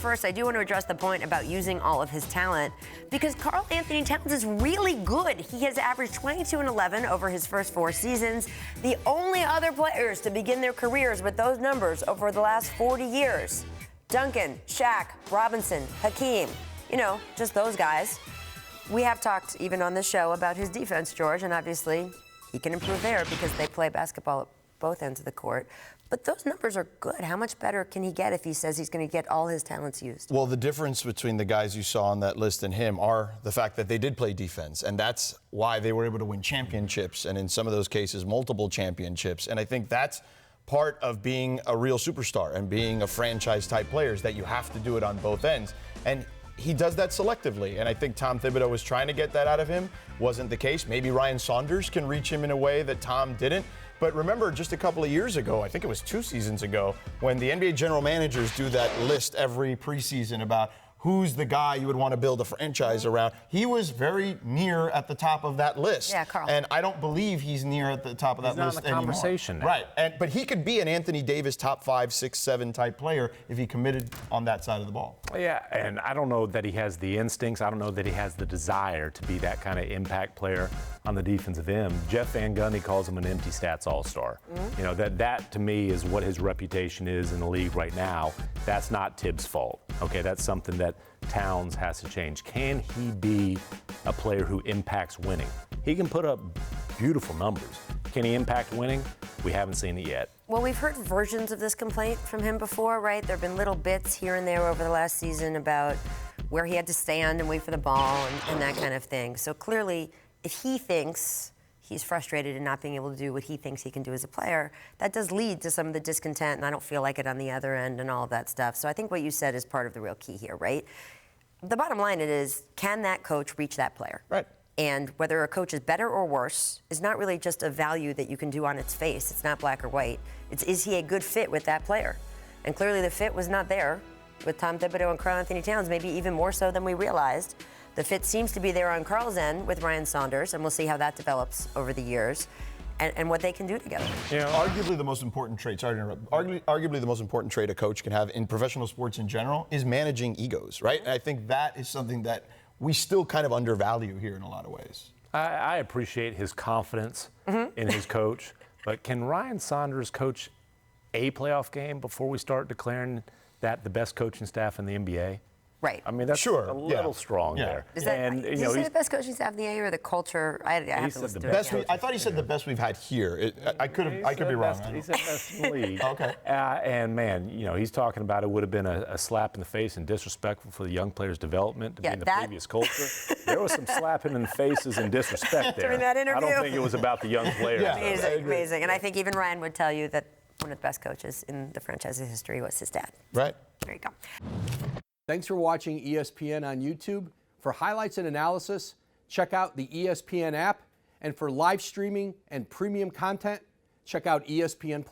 First, I do want to address the point about using all of his talent because Karl-Anthony Towns is really good. He has averaged 22 and 11 over his first 4 seasons. The only other players to begin their careers with those numbers over the last 40 years. Duncan, Shaq, Robinson, Hakeem, just those guys. We have talked even on this show about his defense, George, and obviously he can improve there because they play basketball at both ends of the court. But those numbers are good. How much better can he get if he says he's going to get all his talents used? Well, the difference between the guys you saw on that list and him are the fact that they did play defense, and that's why they were able to win championships, and in some of those cases, multiple championships. And I think that's part of being a real superstar and being a franchise-type player is that you have to do it on both ends. And he does that selectively, and I think Tom Thibodeau was trying to get that out of him. Wasn't the case. Maybe Ryan Saunders can reach him in a way that Tom didn't. But remember, just a couple of years ago, I think it was 2 seasons ago, when the NBA general managers do that list every preseason about who's the guy you would want to build a franchise around, he was very near at the top of that list. Yeah, Karl. And I don't believe he's near at the top of that list anymore. Conversation now. Right. But he could be an Anthony Davis top 5, 6, 7 type player if he committed on that side of the ball. Yeah, and I don't know that he has the instincts. I don't know that he has the desire to be that kind of impact player on the defensive end. Jeff Van Gundy calls him an empty stats all-star. That to me is what his reputation is in the league right now. That's not Tibbs' fault. Okay, that's something that Towns has to change. Can he be a player who impacts winning? He can put up beautiful numbers. Can he impact winning? We haven't seen it yet. Well, we've heard versions of this complaint from him before, right? There have been little bits here and there over the last season about where he had to stand and wait for the ball and that kind of thing. So clearly, if he thinks he's frustrated in not being able to do what he thinks he can do as a player, that does lead to some of the discontent, and I don't feel like it on the other end and all of that stuff. So I think what you said is part of the real key here, right? The bottom line is, can that coach reach that player? Right. And whether a coach is better or worse is not really just a value that you can do on its face. It's not black or white. It's, is he a good fit with that player? And clearly the fit was not there with Tom Thibodeau and Karl-Anthony Towns, maybe even more so than we realized. The fit seems to be there on Karl's end with Ryan Saunders, and we'll see how that develops over the years and what they can do together. Arguably the most important trait, sorry to interrupt, arguably the most important trait a coach can have in professional sports in general is managing egos, right? And I think that is something that we still kind of undervalue here in a lot of ways. I appreciate his confidence in his coach, but can Ryan Saunders coach a playoff game before we start declaring that the best coaching staff in the NBA? Right. I mean, that's a little strong there. Is that, did you say the best coaching staff in the NBA or the culture? I have to listen to it. I thought he said the best we've had here. I could be wrong. He said best in the league. Okay. And man, he's talking about it would have been a slap in the face and disrespectful for the young players' development to be in the previous culture. There was some slapping in the faces and disrespect there. During that interview. I don't think it was about the young players. Amazing. And I think even Ryan would tell you that one of the best coaches in the franchise's history was his dad. Right. There you go. Thanks for watching ESPN on YouTube. For highlights and analysis, check out the ESPN app. And for live streaming and premium content, check out ESPN+.